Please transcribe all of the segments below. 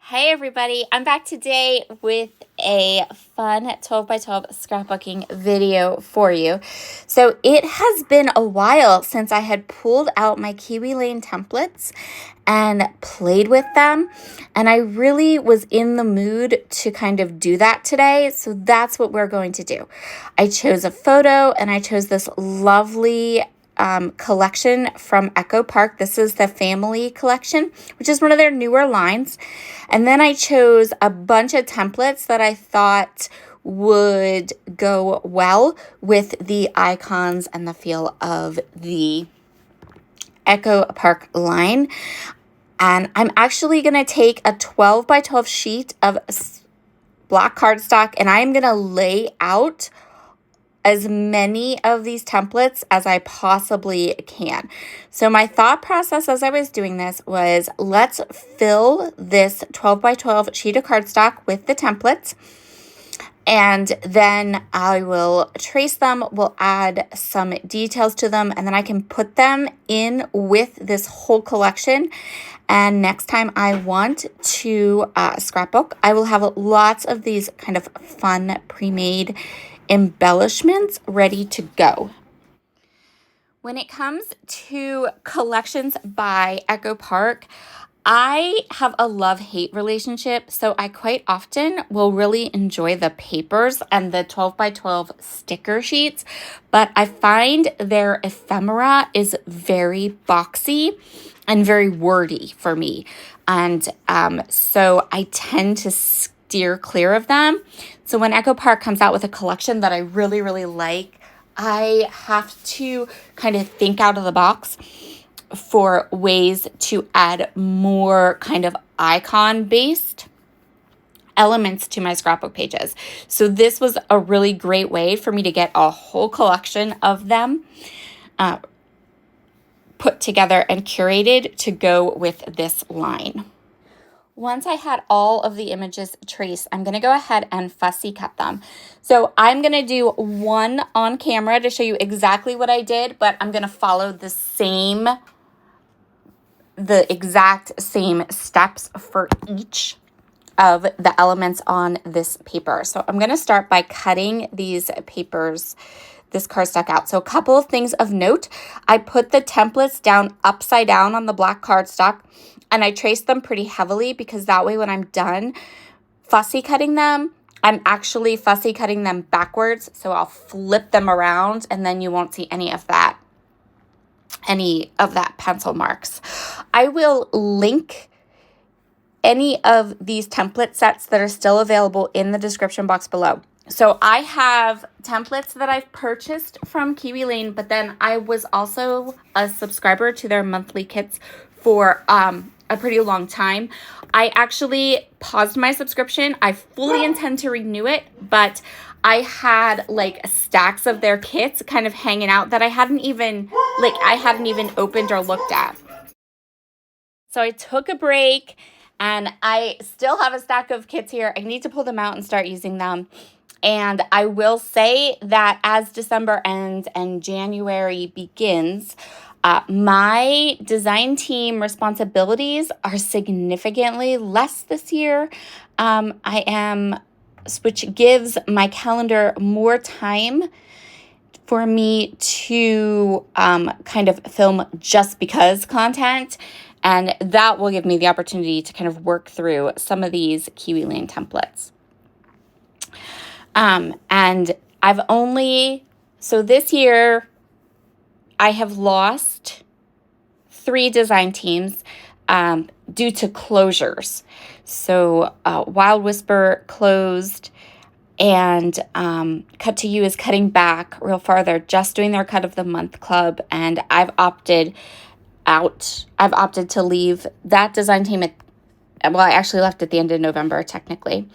Hey everybody, I'm back today with a fun 12 by 12 scrapbooking video for you. So it has been a while since I had pulled out my Kiwi Lane templates and played with them, and I really was in the mood to kind of do that today, so that's what we're going to do. I chose a photo and I chose this lovely collection from Echo Park. This is the family collection, which is one of their newer lines. And then I chose a bunch of templates that I thought would go well with the icons and the feel of the Echo Park line. And I'm actually going to take a 12 by 12 sheet of black cardstock, and I'm going to lay out as many of these templates as I possibly can. So my thought process as I was doing this was, let's fill this 12 by 12 sheet of cardstock with the templates, and then I will trace them, we'll add some details to them, and then I can put them in with this whole collection. And next time I want to scrapbook, I will have lots of these kind of fun pre-made embellishments ready to go. When it comes to collections by Echo Park, I have a love-hate relationship, so I quite often will really enjoy the papers and the 12 by 12 sticker sheets, but I find their ephemera is very boxy and very wordy for me, and so I tend to steer clear of them. So when Echo Park comes out with a collection that I really, really like, I have to kind of think out of the box for ways to add more kind of icon-based elements to my scrapbook pages. So this was a really great way for me to get a whole collection of them put together and curated to go with this line. Once I had all of the images traced, I'm going to go ahead and fussy cut them. So I'm going to do one on camera to show you exactly what I did, but I'm going to follow the exact same steps for each of the elements on this paper. So I'm going to start by cutting these papers, this cardstock out. So a couple of things of note: I put the templates down upside down on the black cardstock, and I traced them pretty heavily because that way when I'm done fussy cutting them, I'm actually fussy cutting them backwards. So I'll flip them around and then you won't see any of that pencil marks. I will link any of these template sets that are still available in the description box below. So I have templates that I've purchased from Kiwi Lane, but then I was also a subscriber to their monthly kits for a pretty long time. I actually paused my subscription. I fully intend to renew it, but I had like stacks of their kits kind of hanging out that I hadn't even opened or looked at. So I took a break and I still have a stack of kits here. I need to pull them out and start using them. And I will say that as December ends and January begins, my design team responsibilities are significantly less this year. Which gives my calendar more time for me to kind of film just because content. And that will give me the opportunity to kind of work through some of these Kiwi Lane templates. And so this year I have lost 3 design teams due to closures. So Wild Whisper closed, and Cut to You is cutting back real farther, just doing their cut of the month club. And I've opted to leave that design team I actually left at the end of November technically.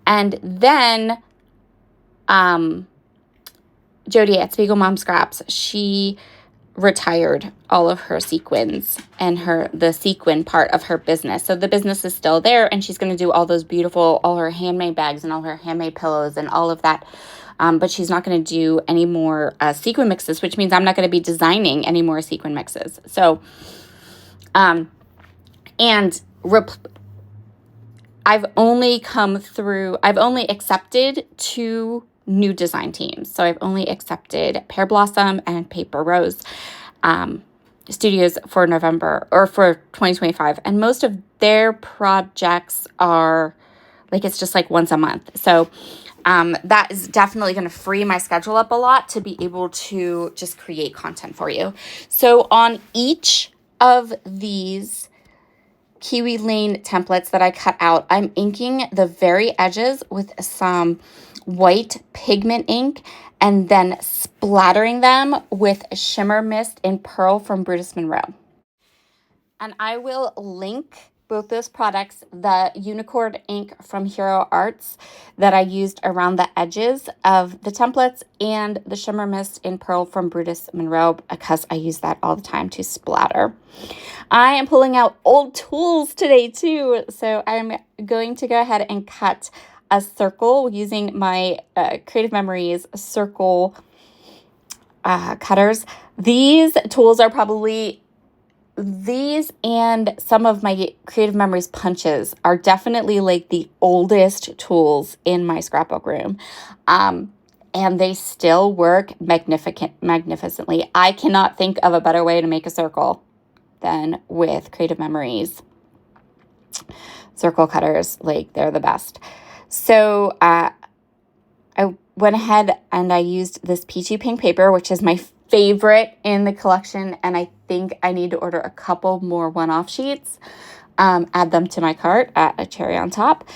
And then Jody at Spiegel Mom Scraps, she retired all of her sequins and the sequin part of her business. So the business is still there, and she's going to do all her handmade bags and all her handmade pillows and all of that. But she's not going to do any more sequin mixes, which means I'm not going to be designing any more sequin mixes. So, I've only accepted 2 new design teams. So I've only accepted Pear Blossom and Paper Rose studios for November or for 2025. And most of their projects are like, it's just like once a month. So that is definitely going to free my schedule up a lot to be able to just create content for you. So on each of these Kiwi Lane templates that I cut out, I'm inking the very edges with some white pigment ink and then splattering them with Shimmer Mist in Pearl from Brutus Monroe. And I will link both those products, the Unicorn ink from Hero Arts that I used around the edges of the templates, and the Shimmer Mist in Pearl from Brutus Monroe, because I use that all the time to splatter. I am pulling out old tools today too, so I'm going to go ahead and cut a circle using my Creative Memories circle cutters. These tools are probably, these and some of my Creative Memories punches are definitely like the oldest tools in my scrapbook room. And they still work magnificently. I cannot think of a better way to make a circle than with Creative Memories circle cutters. Like, they're the best. So I went ahead and I used this peachy pink paper, which is my favorite in the collection, and I think I need to order a couple more one-off sheets, add them to my cart at a cherry on top.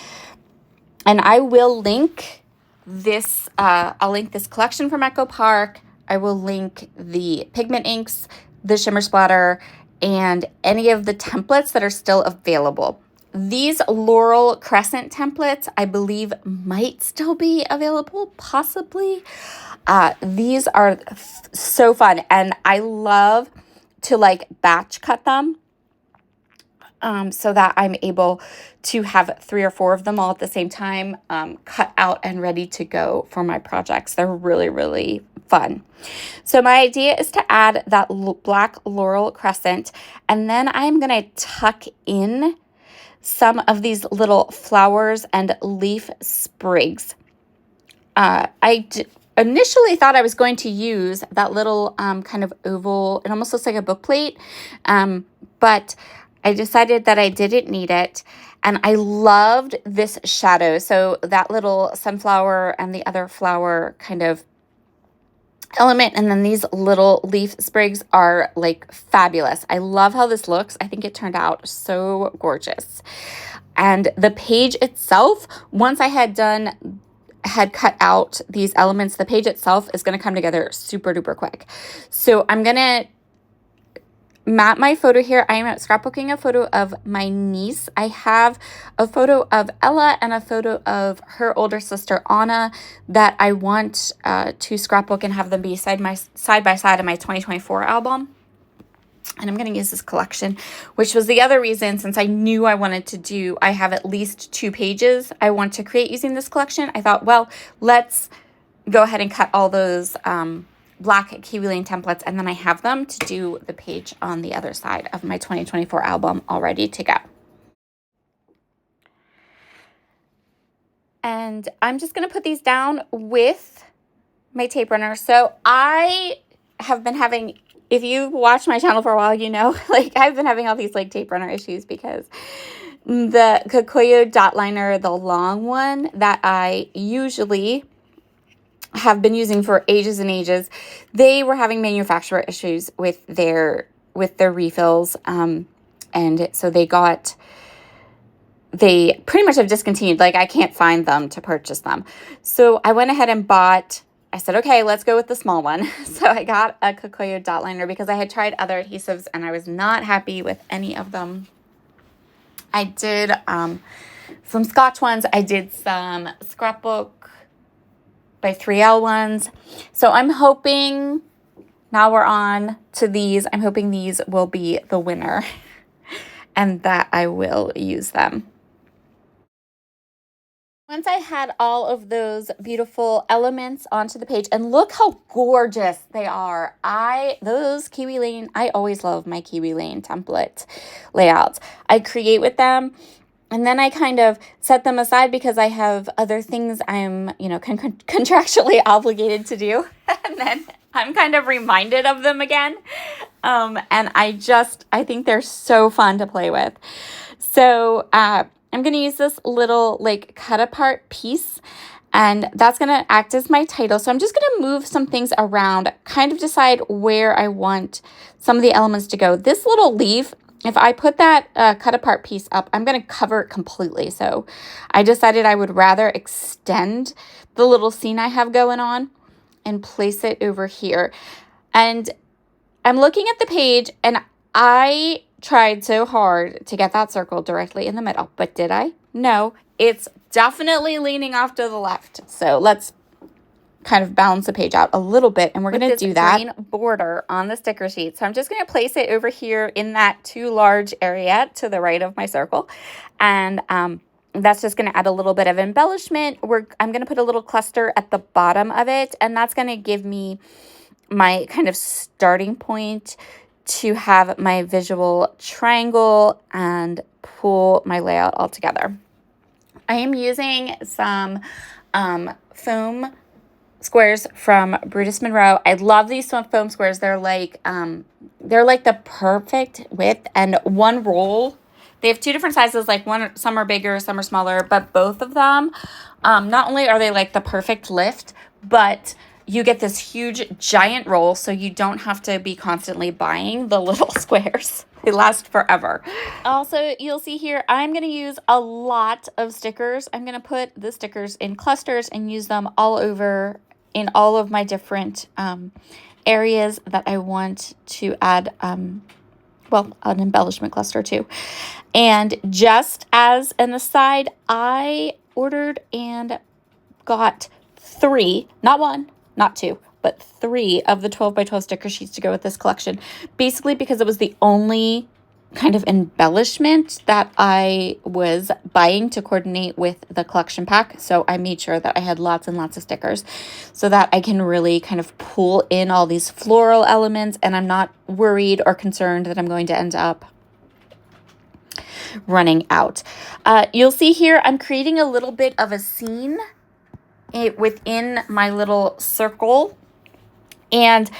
And I will link this, I'll link this collection from Echo Park. I will link the pigment inks, the shimmer splatter, and any of the templates that are still available. These Laurel Crescent templates, I believe, might still be available, possibly. These are so fun, and I love to like batch cut them so that I'm able to have 3 or 4 of them all at the same time, cut out and ready to go for my projects. They're really, really fun. So my idea is to add that black Laurel Crescent, and then I'm going to tuck in some of these little flowers and leaf sprigs. I initially thought I was going to use that little kind of oval, it almost looks like a book plate, but I decided that I didn't need it. And I loved this shadow. So that little sunflower and the other flower kind of element, and then these little leaf sprigs are like fabulous. I love how this looks. I think it turned out so gorgeous. And the page itself, once I had cut out these elements, the page itself is going to come together super duper quick. So I'm going to map my photo here. I am scrapbooking a photo of my niece. I have a photo of Ella and a photo of her older sister Anna that I want to scrapbook and have them be side by side in my 2024 album. And I'm going to use this collection, which was the other reason, since I knew I wanted to do, I have at least 2 pages I want to create using this collection. I thought, well, let's go ahead and cut all those black Kiwi Lane templates, and then I have them to do the page on the other side of my 2024 album all ready to go. And I'm just going to put these down with my tape runner. So I have been having, if you've watched my channel for a while, you know, like I've been having all these like tape runner issues because the Kikoyo dot liner, the long one that I usually have been using for ages and ages, they were having manufacturer issues with their refills, and so they pretty much have discontinued. Like, I can't find them to purchase them. So I went ahead and I said, okay, let's go with the small one. So I got a Kikoyo dot liner because I had tried other adhesives and I was not happy with any of them. I did some Scotch ones. I did some Scrapbook by 3L ones. So I'm hoping, now we're on to these, I'm hoping these will be the winner and that I will use them. Once I had all of those beautiful elements onto the page, and look how gorgeous they are. Those Kiwi Lane, I always love my Kiwi Lane template layouts. I create with them And then I kind of set them aside because I have other things I'm, contractually obligated to do. And then I'm kind of reminded of them again. And I think they're so fun to play with. So I'm going to use this little like cut apart piece, and that's going to act as my title. So I'm just going to move some things around, kind of decide where I want some of the elements to go. This little leaf, if I put that cut apart piece up, I'm going to cover it completely. So I decided I would rather extend the little scene I have going on and place it over here. And I'm looking at the page, and I tried so hard to get that circle directly in the middle, but did I? No, it's definitely leaning off to the left. So let's kind of balance the page out a little bit, and we're going to do that green border on the sticker sheet. So I'm just going to place it over here in that too large area to the right of my circle, and that's just going to add a little bit of embellishment. I'm going to put a little cluster at the bottom of it, and that's going to give me my kind of starting point to have my visual triangle and pull my layout all together. I am using some foam squares from Brutus Monroe. I love these foam squares. They're like the perfect width, and one roll. They have two different sizes, like some are bigger, some are smaller, but both of them, not only are they like the perfect lift, but you get this huge giant roll, so you don't have to be constantly buying the little squares. They last forever. Also, you'll see here, I'm going to use a lot of stickers. I'm going to put the stickers in clusters and use them all over in all of my different areas that I want to add, an embellishment cluster too. And just as an aside, I ordered and got 3, not 1, not 2, but 3 of the 12 by 12 sticker sheets to go with this collection, basically because it was the only kind of embellishment that I was buying to coordinate with the collection pack. So I made sure that I had lots and lots of stickers so that I can really kind of pull in all these floral elements, and I'm not worried or concerned that I'm going to end up running out. You'll see here I'm creating a little bit of a scene within my little circle, and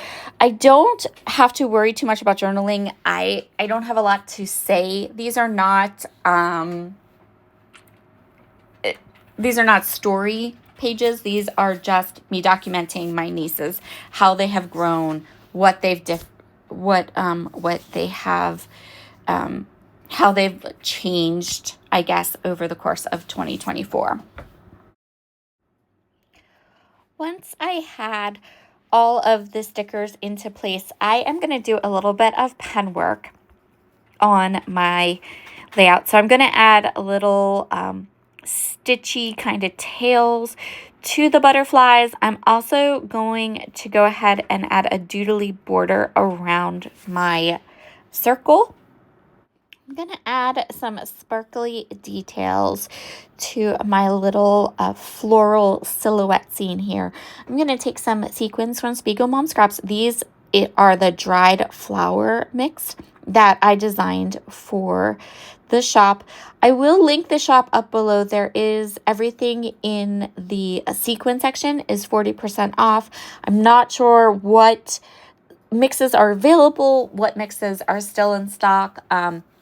I don't have to worry too much about journaling. I don't have a lot to say. These are not story pages. These are just me documenting my nieces, how they have grown, what they've how they've changed, I guess, over the course of 2024. Once I had all of the stickers into place, I am going to do a little bit of pen work on my layout. So I'm going to add a little stitchy kind of tails to the butterflies. I'm also going to go ahead and add a doodly border around my circle. I'm going to add some sparkly details to my little floral silhouette scene here. I'm going to take some sequins from Spiegel Mom Scraps. These are the dried flower mix that I designed for the shop. I will link the shop up below. There is everything in the sequin section is 40% off. I'm not sure what mixes are available, what mixes are still in stock.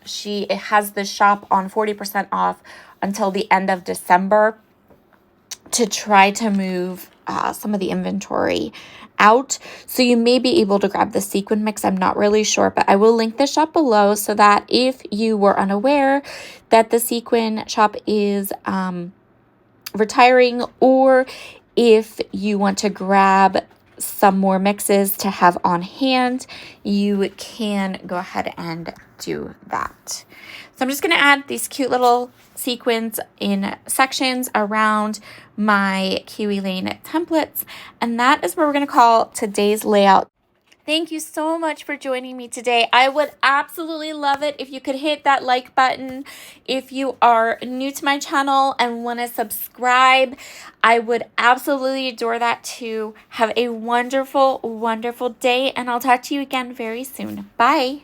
It has the shop on 40% off until the end of December to try to move some of the inventory out. So you may be able to grab the sequin mix. I'm not really sure, but I will link the shop below so that if you were unaware that the sequin shop is retiring, or if you want to grab some more mixes to have on hand, you can go ahead and do that. So I'm just going to add these cute little sequins in sections around my Kiwi Lane templates, and that is what we're going to call today's layout. Thank you so much for joining me today. I would absolutely love it if you could hit that like button. If you are new to my channel and want to subscribe, I would absolutely adore that too. Have a wonderful, wonderful day, and I'll talk to you again very soon. Bye.